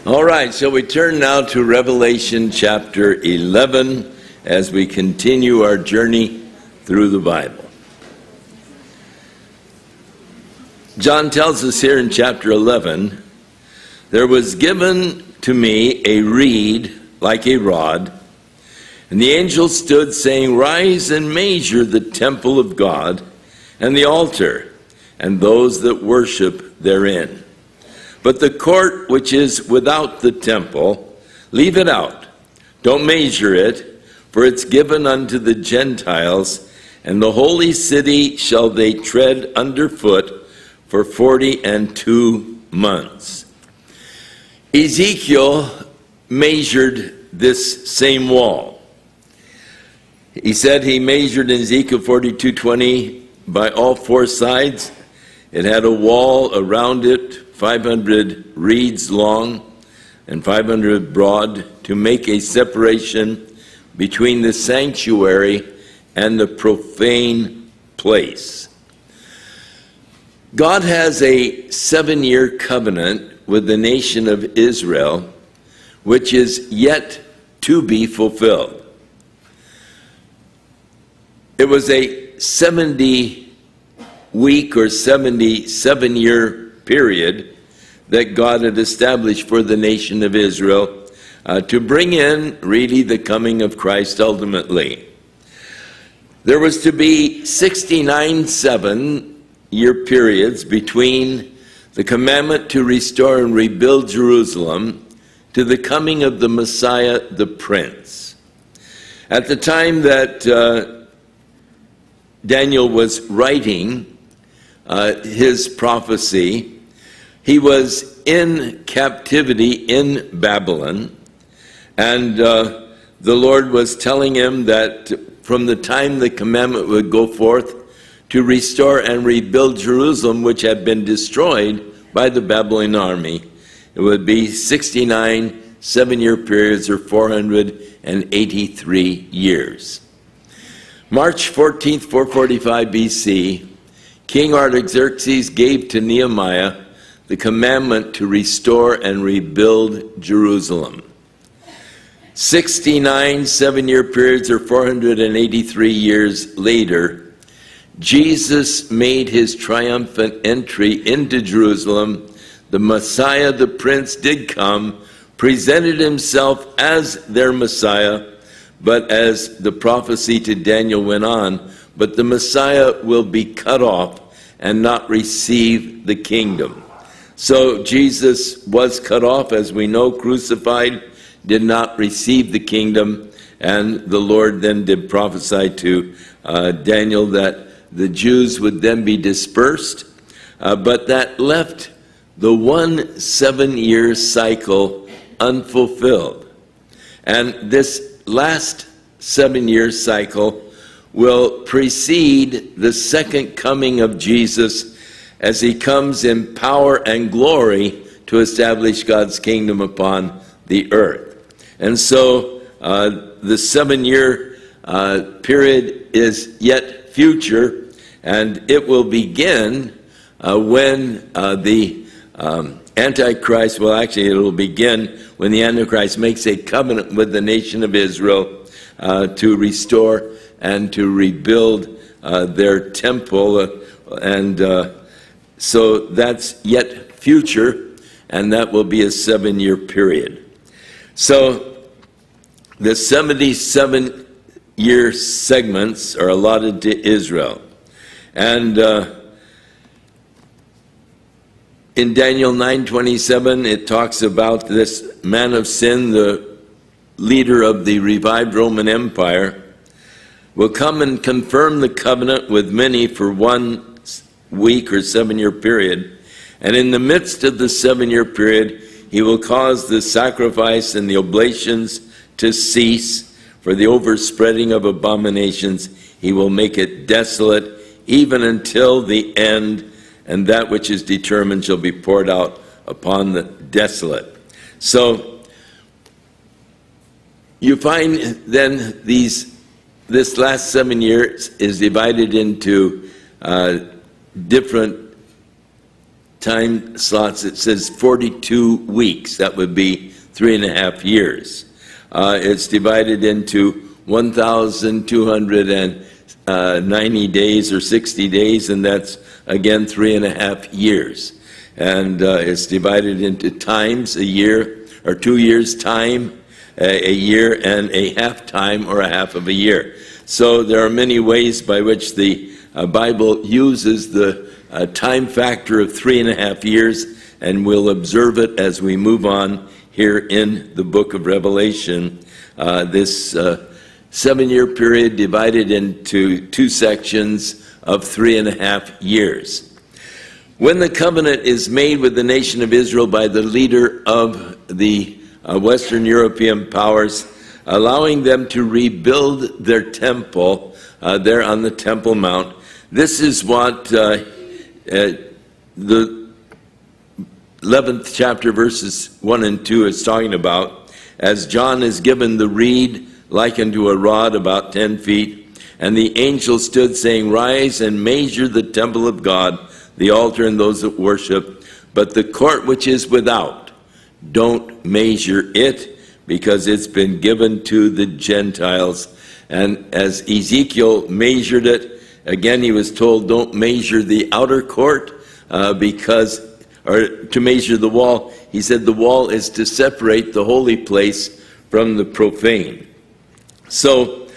All right, so we turn now to Revelation chapter 11 as we continue our journey through the Bible. John tells us here in chapter 11, "There was given to me a reed like a rod, and the angel stood saying, 'Rise and measure the temple of God and the altar, and those that worship therein. But the court which is without the temple, leave it out. Don't measure it, for it's given unto the Gentiles, and the holy city shall they tread underfoot for 42 months. Ezekiel measured this same wall. He said he measured in Ezekiel 42:20 by all four sides. It had a wall around it, 500 reeds long and 500 broad, to make a separation between the sanctuary and the profane place. God has a 7-year covenant with the nation of Israel, which is yet to be fulfilled. It was a 70-week or 77-year period that God had established for the nation of Israel to bring in really the coming of Christ ultimately. There was to be 69 7-year periods between the commandment to restore and rebuild Jerusalem to the coming of the Messiah, the Prince. At the time that Daniel was writing his prophecy, he was in captivity in Babylon, and the Lord was telling him that from the time the commandment would go forth to restore and rebuild Jerusalem, which had been destroyed by the Babylonian army, it would be 69 7-year periods, or 483 years. March 14th, 445 BC, King Artaxerxes gave to Nehemiah the commandment to restore and rebuild Jerusalem. 69 7-year periods, or 483 years later, Jesus made his triumphant entry into Jerusalem. The Messiah, the Prince, did come, presented himself as their Messiah, but as the prophecy to Daniel went on, but the Messiah will be cut off and not receive the kingdom. So Jesus was cut off, as we know, crucified, did not receive the kingdom, and the Lord then did prophesy to Daniel that the Jews would then be dispersed, but that left the 1 7-year cycle unfulfilled. And this last 7-year cycle will precede the second coming of Jesus as he comes in power and glory to establish God's kingdom upon the earth. And so the 7-year period is yet future, and it will begin when the Antichrist, well, actually it will begin when the Antichrist makes a covenant with the nation of Israel to restore and to rebuild their temple, and so that's yet future, and that will be a 7-year period. So the 77-year segments are allotted to Israel. And in Daniel 9:27, it talks about this man of sin, the leader of the revived Roman Empire, will come and confirm the covenant with many for 1 week or 7-year period. And in the midst of the 7-year period, he will cause the sacrifice and the oblations to cease. For the overspreading of abominations, he will make it desolate, even until the end, and that which is determined shall be poured out upon the desolate. So you find then this last 7 years is divided into different time slots, it says 42 weeks. That would be 3.5 years. It's divided into 1,290 days or 60 days, and that's again 3.5 years. And it's divided into times, a year or 2 years time, a year, and a half time or a half of a year. So there are many ways by which the Bible uses the time factor of 3.5 years, and we'll observe it as we move on here in the book of Revelation. This 7-year period divided into 2 sections of 3.5 years. When the covenant is made with the nation of Israel by the leader of the Western European powers, allowing them to rebuild their temple there on the Temple Mount, this is what the 11th chapter, verses 1 and 2 is talking about. As John is given the reed like unto a rod about 10 feet, and the angel stood saying, Rise and measure the temple of God, the altar and those that worship, but the court which is without, don't measure it, because it's been given to the Gentiles. And as Ezekiel measured it, again he was told, don't measure the outer court, or to measure the wall. He said the wall is to separate the holy place from the profane. So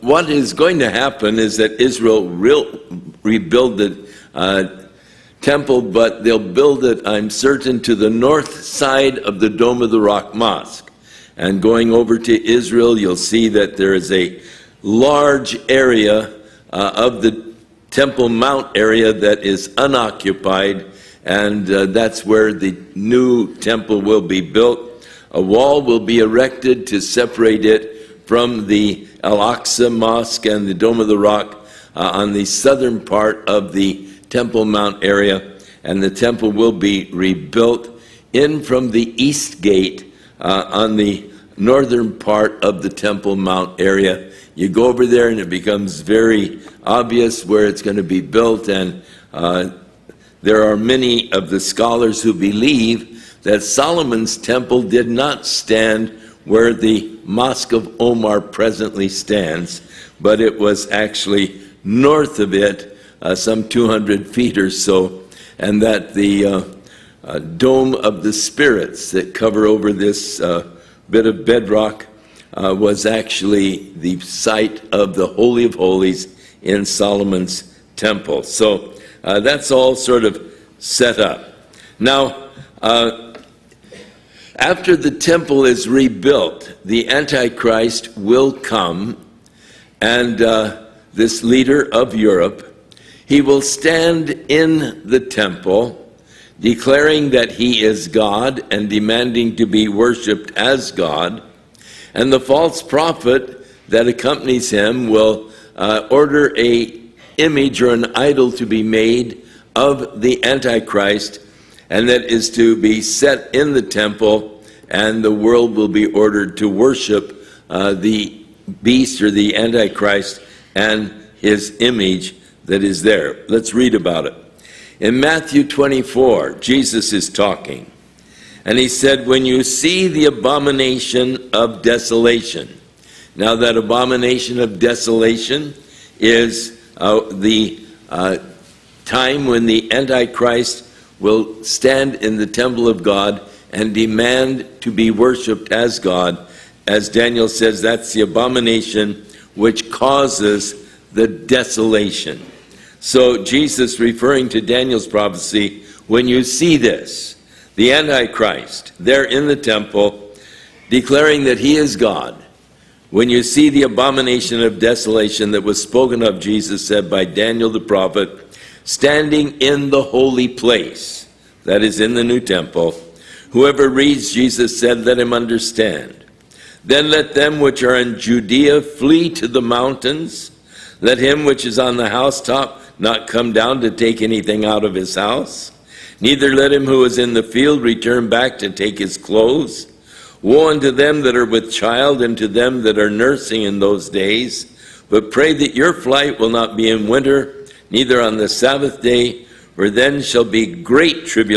what is going to happen is that Israel will rebuild the temple, but they'll build it, I'm certain, to the north side of the Dome of the Rock Mosque. And going over to Israel, you'll see that there is a large area of the Temple Mount area that is unoccupied, and that's where the new temple will be built. A wall will be erected to separate it from the Al-Aqsa Mosque and the Dome of the Rock on the southern part of the Temple Mount area, and the temple will be rebuilt in from the east gate on the northern part of the Temple Mount area. You go over there and it becomes very obvious where it's going to be built, and there are many of the scholars who believe that Solomon's temple did not stand where the Mosque of Omar presently stands, but it was actually north of it, some 200 feet or so, and that the Dome of the Spirits that cover over this bit of bedrock was actually the site of the Holy of Holies in Solomon's temple. So that's all sort of set up. Now, after the temple is rebuilt, the Antichrist will come, and this leader of Europe, he will stand in the temple declaring that he is God and demanding to be worshipped as God. And the false prophet that accompanies him will order an image or an idol to be made of the Antichrist, and that is to be set in the temple, and the world will be ordered to worship the beast or the Antichrist and his image that is there. Let's read about it. In Matthew 24, Jesus is talking, and he said, when you see the abomination of desolation. Now that abomination of desolation is the time when the Antichrist will stand in the temple of God and demand to be worshipped as God. As Daniel says, that's the abomination which causes the desolation. So Jesus, referring to Daniel's prophecy, when you see this, the Antichrist there in the temple declaring that he is God, when you see the abomination of desolation that was spoken of, Jesus said, by Daniel the prophet, standing in the holy place, that is in the new temple, whoever reads, Jesus said, let him understand. Then let them which are in Judea flee to the mountains. Let him which is on the housetop not come down to take anything out of his house. Neither let him who is in the field return back to take his clothes. Woe unto them that are with child, and to them that are nursing in those days. But pray that your flight will not be in winter, neither on the Sabbath day, For then shall be great tribulation